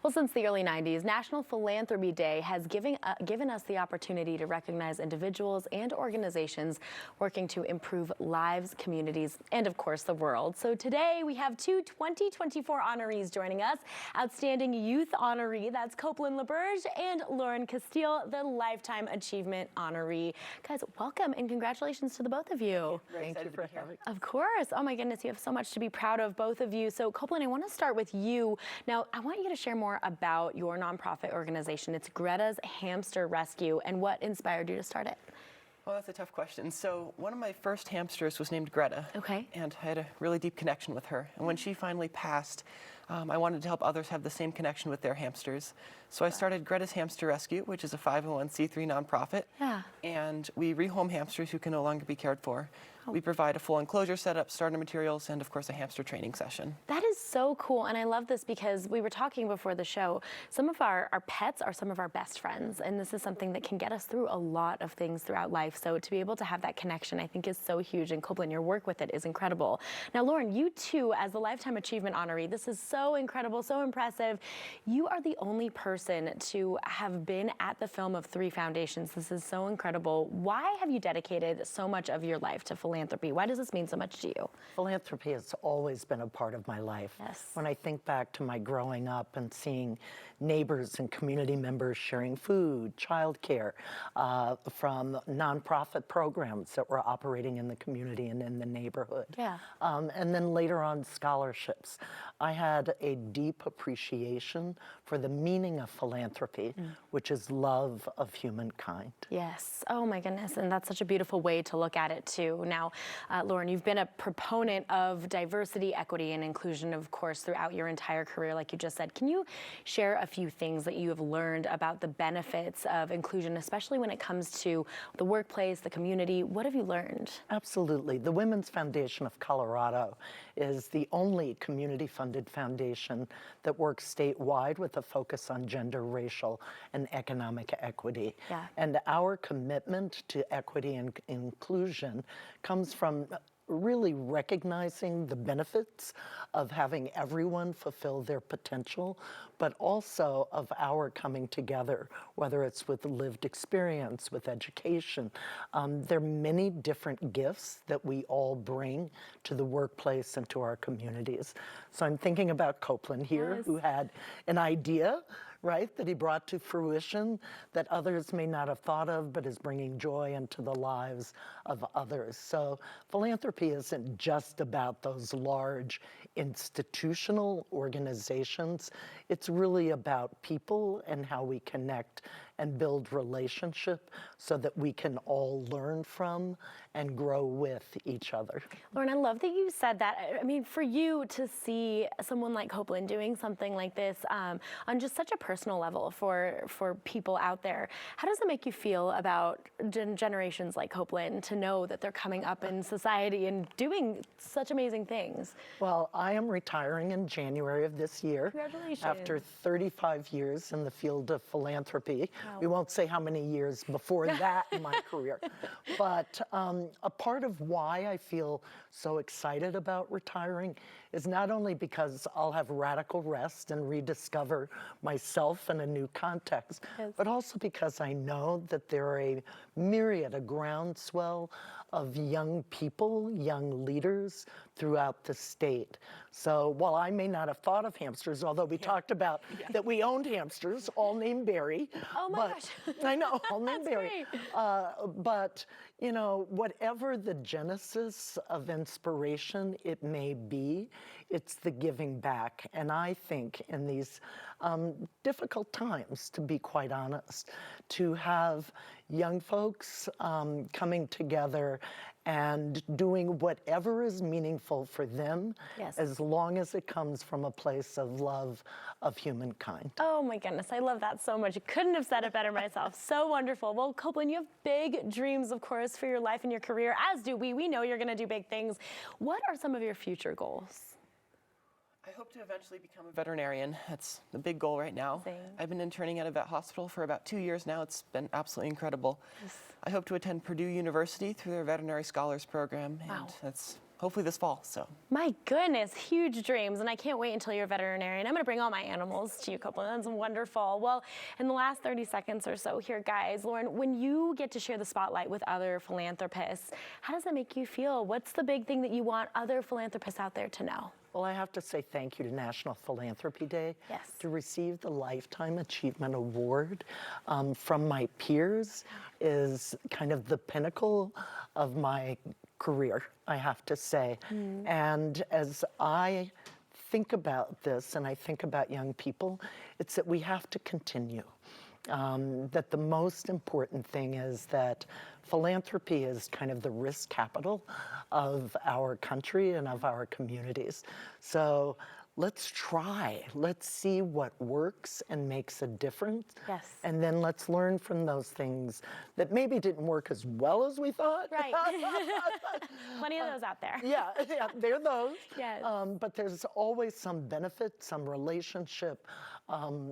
Well, since the early 90s, National Philanthropy Day has given us the opportunity to recognize individuals and organizations working to improve lives, communities, and of course the world. So today we have two 2024 honorees joining us. Outstanding Youth Honoree, that's Copeland LaBerge, and Lauren Castile, the Lifetime Achievement Honoree. Guys, welcome and congratulations to the both of you. Thank you for having me. Of course. Oh my goodness, you have so much to be proud of, both of you. So Copeland, I want to start with you. Now, I want you to share more about your nonprofit organization. It's Greta's Hamster Rescue, and what inspired you to start it? Well, that's a tough question. So one of my first hamsters was named Greta. Okay. And I had a really deep connection with her. And when she finally passed, I wanted to help others have the same connection with their hamsters. So I started Greta's Hamster Rescue, which is a 501c3 nonprofit. Yeah. And we rehome hamsters who can no longer be cared for. We provide a full enclosure setup, starter materials, and of course a hamster training session. That is so cool, and I love this because we were talking before the show. Some of our pets are some of our best friends, and this is something that can get us through a lot of things throughout life. So to be able to have that connection, I think is so huge, and Copeland, your work with it is incredible. Now, Lauren, you too, as the Lifetime Achievement Honoree, this is so incredible, so impressive. You are the only person to have been at the film of 3 foundations. This is so incredible. Why have you dedicated so much of your life to philanthropy? Why does this mean so much to you? Philanthropy has always been a part of my life. Yes. When I think back to my growing up and seeing neighbors and community members sharing food, childcare, from nonprofit programs that were operating in the community and in the neighborhood. Yeah. And then later on, scholarships. I had a deep appreciation for the meaning of philanthropy, which is love of humankind. Yes. Oh my goodness. And that's such a beautiful way to look at it too. Now, Lauren, you've been a proponent of diversity, equity, and inclusion, of course, throughout your entire career, like you just said. Can you share a few things that you have learned about the benefits of inclusion, especially when it comes to the workplace, the community? What have you learned? Absolutely. The Women's Foundation of Colorado is the only community-funded foundation that works statewide with a focus on gender, racial, and economic equity. Yeah. And our commitment to equity and inclusion comes from really recognizing the benefits of having everyone fulfill their potential, but also of our coming together, whether it's with lived experience, with education. There are many different gifts that we all bring to the workplace and to our communities. So I'm thinking about Copeland here, Yes. who had an idea, right, that he brought to fruition that others may not have thought of, but is bringing joy into the lives of others. So philanthropy isn't just about those large institutional organizations. It's really about people and how we connect and build relationship so that we can all learn from and grow with each other. Lauren, I love that you said that. I mean, for you to see someone like Copeland doing something like this on just such a personal level for people out there, how does it make you feel about generations like Copeland to know that they're coming up in society and doing such amazing things? Well, I am retiring in January of this year. Congratulations. After 35 years in the field of philanthropy. Wow. We won't say how many years before that in my career. But a part of why I feel so excited about retiring is not only because I'll have radical rest and rediscover myself in a new context, Yes. but also because I know that there are a myriad, a groundswell of young people, young leaders throughout the state. So while I may not have thought of hamsters, although we talked about that we owned hamsters, all named Barry. Oh my gosh. I know, all named That's Barry. great. But, you know, whatever the genesis of inspiration it may be, it's the giving back. And I think in these difficult times, to be quite honest, to have young folks coming together and doing whatever is meaningful for them, Yes. as long as it comes from a place of love of humankind. Oh my goodness, I love that so much. I couldn't have said it better myself. So wonderful. Well, Copeland, you have big dreams, of course, for your life and your career, as do we. We know you're going to do big things. What are some of your future goals? I hope to eventually become a veterinarian. That's the big goal right now. Same. I've been interning at a vet hospital for about 2 years now. It's been absolutely incredible. Yes. I hope to attend Purdue University through their veterinary scholars program, and Wow. that's hopefully this fall. So. My goodness, huge dreams, and I can't wait until you're a veterinarian. I'm gonna bring all my animals to you, Copeland. That's wonderful. Well, in the last 30 seconds or so here, guys, Lauren, when you get to share the spotlight with other philanthropists, how does that make you feel? What's the big thing that you want other philanthropists out there to know? Well, I have to say thank you to National Philanthropy Day. Yes. To receive the Lifetime Achievement Award from my peers is kind of the pinnacle of my career, I have to say. And as I think about this and I think about young people, it's that we have to continue. That the most important thing is that philanthropy is kind of the risk capital of our country and of our communities. So let's try. Let's see what works and makes a difference. Yes. And then let's learn from those things that maybe didn't work as well as we thought. Right. Plenty of those out there. Yeah, they're those. Yes. But there's always some benefit, some relationship,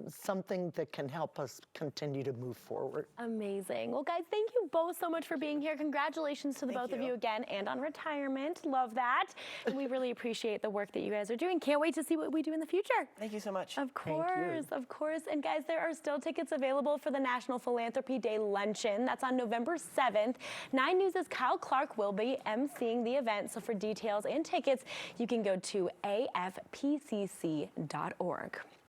something that can help us continue to move forward. Amazing. Well, guys, thank you both so much for being here. Congratulations to the both of you again, and on retirement. Love that. And we really appreciate the work that you guys are doing. Can't wait to see what we do in the future. Thank you so much. Of course, of course. And guys, there are still tickets available for the National Philanthropy Day Luncheon. That's on November 7th. 9 News' Kyle Clark will be emceeing the event. So for details and tickets, you can go to afpcc.org.